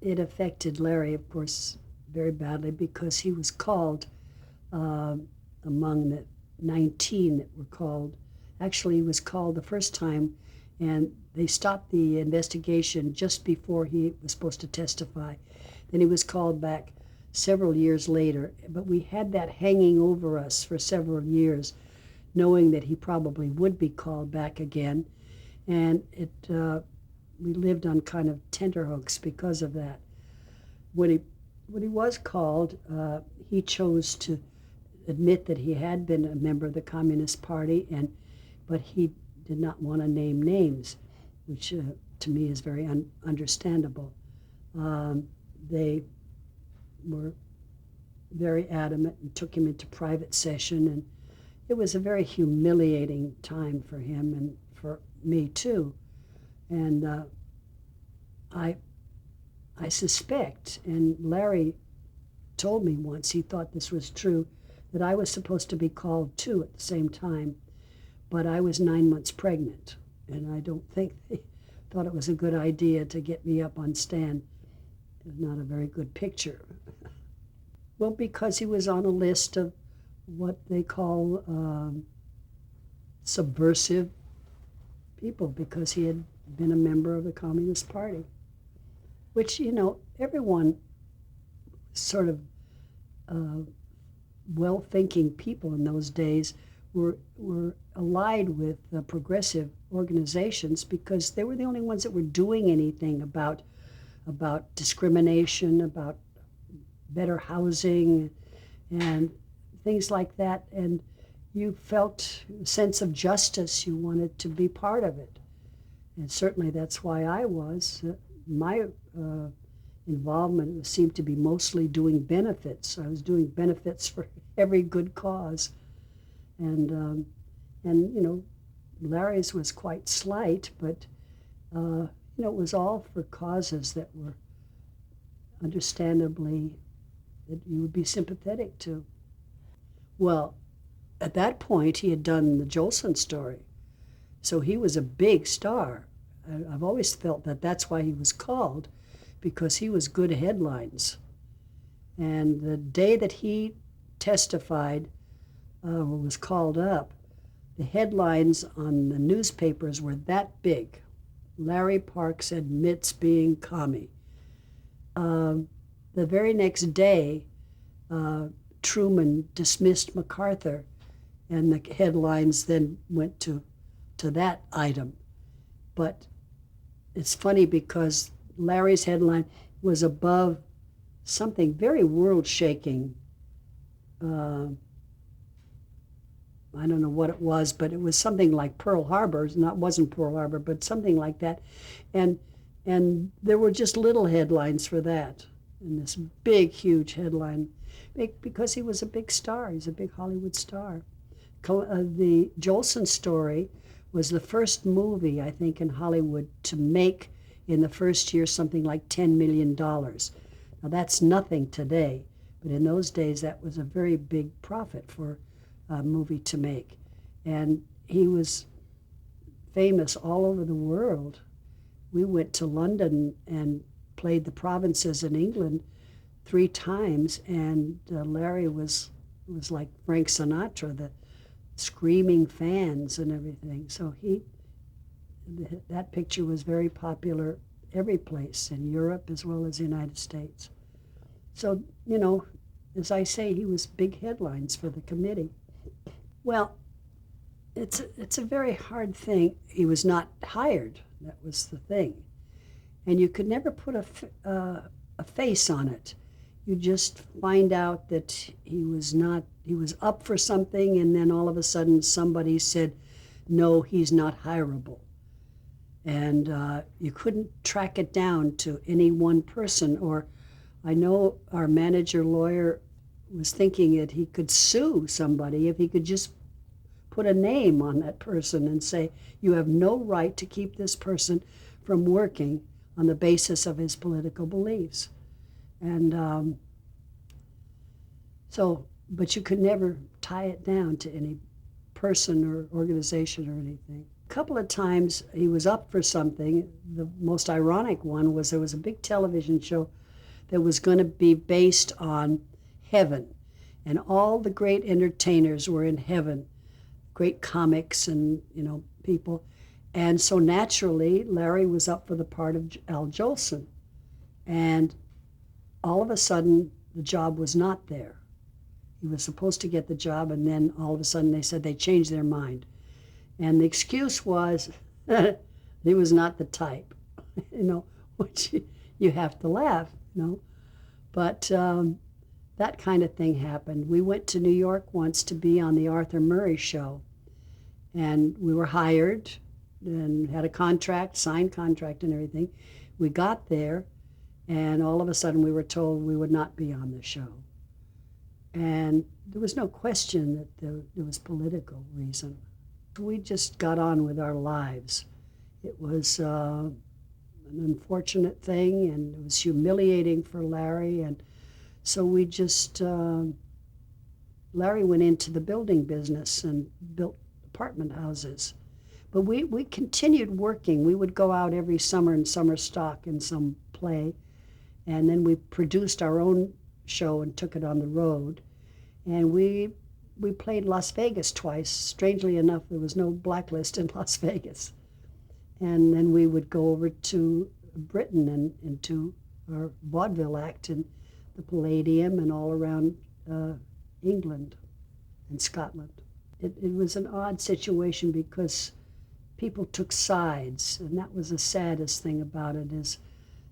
it affected Larry, of course, very badly because he was called uh, among the 19 that were called. Actually, he was called the first time, and they stopped the investigation just before he was supposed to testify. Then he was called back several years later, but we had that hanging over us for several years, knowing that he probably would be called back again, and we lived on kind of tenterhooks because of that. When he was called, he chose to admit that he had been a member of the Communist Party, but he did not want to name names, which to me is very understandable. They were very adamant and took him into private session, and it was a very humiliating time for him and for me too. And I I suspect, and Larry told me once, he thought this was true, that I was supposed to be called too at the same time, but I was 9 months pregnant, and I don't think they thought it was a good idea to get me up on stand. It's not a very good picture. Well, because he was on a list of what they call subversive people, because he had been a member of the Communist Party, which, everyone sort of well-thinking people in those days were allied with progressive organizations because they were the only ones that were doing anything about discrimination, about better housing, and things like that. And you felt a sense of justice. You wanted to be part of it. And certainly that's why I was. My involvement seemed to be mostly doing benefits. I was doing benefits for every good cause. And Larry's was quite slight, but, it was all for causes that were understandably that you would be sympathetic to. Well, at that point, he had done the Jolson story. So he was a big star. I've always felt that that's why he was called, because he was good headlines. And the day that he testified or was called up, the headlines on the newspapers were that big. Larry Parks admits being commie. The very next day, Truman dismissed MacArthur, and the headlines then went to that item. But it's funny because Larry's headline was above something very world-shaking. I don't know what it was, but it was something like Pearl Harbor. Wasn't Pearl Harbor, but something like that. And there were just little headlines for that. And this big, huge headline, because he was a big star. He's a big Hollywood star. The Jolson story was the first movie, I think, in Hollywood to make in the first year something like $10 million. Now that's nothing today, but in those days that was a very big profit for a movie to make. And he was famous all over the world. We went to London and played the provinces in England 3 times, and Larry was like Frank Sinatra, the screaming fans and everything. So that picture was very popular every place, in Europe as well as the United States. So, as I say, he was big headlines for the committee. Well, it's a very hard thing. He was not hired. That was the thing. And you could never put a face on it. You just find out that he was up for something, and then all of a sudden somebody said, no, he's not hireable. And you couldn't track it down to any one person. Or I know our manager lawyer was thinking that he could sue somebody if he could just put a name on that person and say, you have no right to keep this person from working on the basis of his political beliefs. And but you could never tie it down to any person or organization or anything. A couple of times he was up for something. The most ironic one was there was a big television show that was going to be based on heaven, and all the great entertainers were in heaven, great comics and people. And so naturally, Larry was up for the part of Al Jolson. And all of a sudden, the job was not there. He was supposed to get the job, and then all of a sudden they said they changed their mind. And the excuse was he was not the type, which you have to laugh, But that kind of thing happened. We went to New York once to be on the Arthur Murray show, and we were hired and had a contract, signed contract and everything. We got there, and all of a sudden we were told we would not be on the show. And there was no question that there was political reason. We just got on with our lives. It was an unfortunate thing, and it was humiliating for Larry, and so we just, Larry went into the building business and built apartment houses. But we continued working. We would go out every summer in summer stock in some play, and then we produced our own show and took it on the road. And we played Las Vegas twice. Strangely enough, there was no Blacklist in Las Vegas. And then we would go over to Britain and to our vaudeville act in the Palladium and all around England and Scotland. It was an odd situation because people took sides, and that was the saddest thing about it, is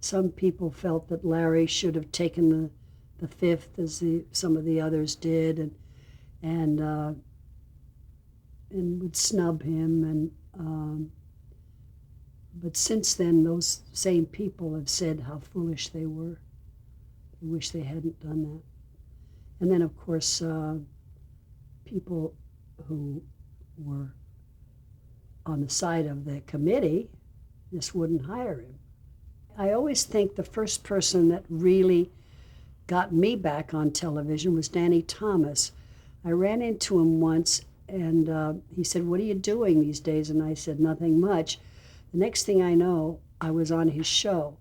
some people felt that Larry should have taken the fifth as some of the others did, and would snub him. But since then, those same people have said how foolish they were. I wish they hadn't done that. And then, of course, people who were on the side of the committee just wouldn't hire him. I always think the first person that really got me back on television was Danny Thomas. I ran into him once, and he said, "What are you doing these days?" And I said, "Nothing much." The next thing I know, I was on his show,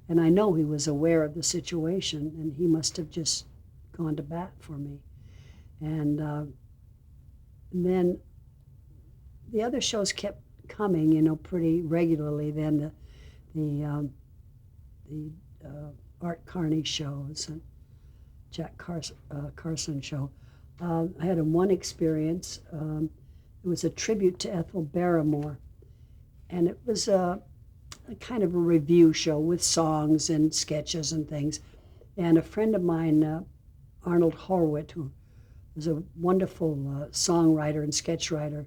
and I know he was aware of the situation, and he must have just gone to bat for me. And then the other shows kept coming, pretty regularly. Then the Art Carney shows and Jack Carson show. I had one experience. It was a tribute to Ethel Barrymore, and it was a kind of a review show with songs and sketches and things. And a friend of mine, Arnold Horwitz, who was a wonderful songwriter and sketch writer,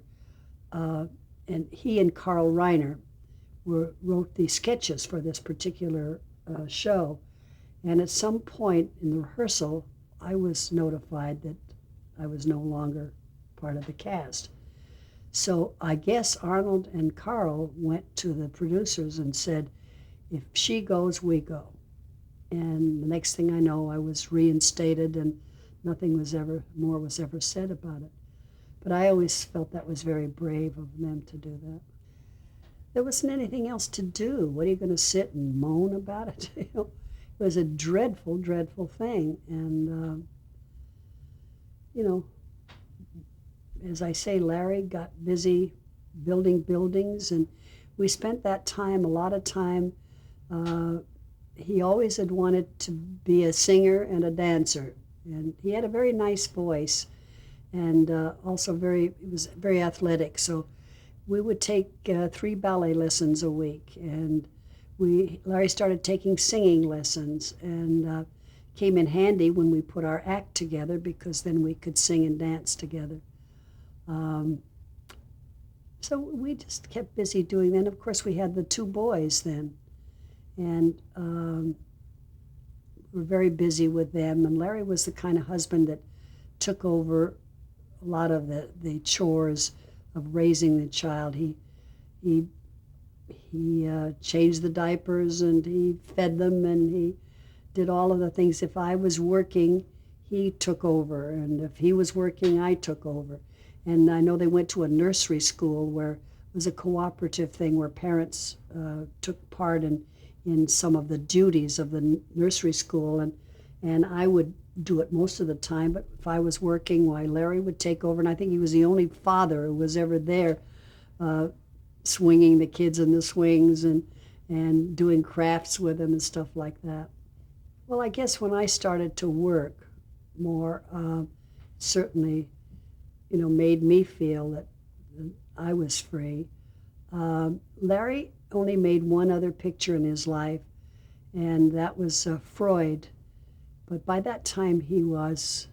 and he and Carl Reiner wrote the sketches for this particular show. And at some point in the rehearsal, I was notified that I was no longer part of the cast. So I guess Arnold and Carl went to the producers and said, "If she goes, we go." And the next thing I know, I was reinstated, and nothing was ever said about it. But I always felt that was very brave of them to do that. There wasn't anything else to do. What are you going to sit and moan about it? It was a dreadful, dreadful thing. And, as I say, Larry got busy building buildings, and we spent that time, a lot of time. He always had wanted to be a singer and a dancer, and he had a very nice voice, and also he was very athletic. So we would take 3 ballet lessons a week, and Larry started taking singing lessons, and came in handy when we put our act together, because then we could sing and dance together. So we just kept busy doing that. And of course, we had the 2 boys then, and we're very busy with them. And Larry was the kind of husband that took over a lot of the chores of raising the child. He changed the diapers, and he fed them, and he did all of the things. If I was working, he took over, and if he was working, I took over. And I know they went to a nursery school where was a cooperative thing where parents took part in some of the duties of the nursery school, and I would do it most of the time, but if I was working, why, Larry would take over, and I think he was the only father who was ever there, swinging the kids in the swings and doing crafts with them and stuff like that. Well, I guess when I started to work more, certainly, made me feel that I was free. Larry only made one other picture in his life, and that was Freud. But by that time he was,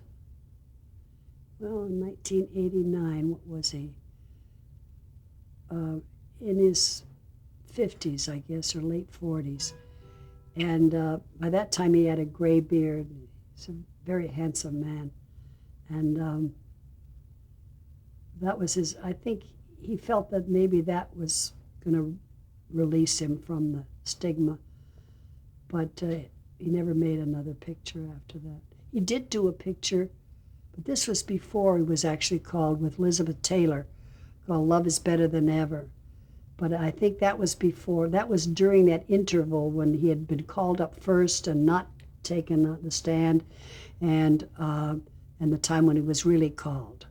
well, in 1989, what was he? In his 50s, I guess, or late 40s. And by that time he had a gray beard. He's a very handsome man. And that was his, I think he felt that maybe that was going to release him from the stigma. But he never made another picture after that. He did do a picture, but this was before he was actually called, with Elizabeth Taylor, called Love is Better Than Ever. But I think that was before, that was during that interval when he had been called up first and not taken the stand, and the time when he was really called.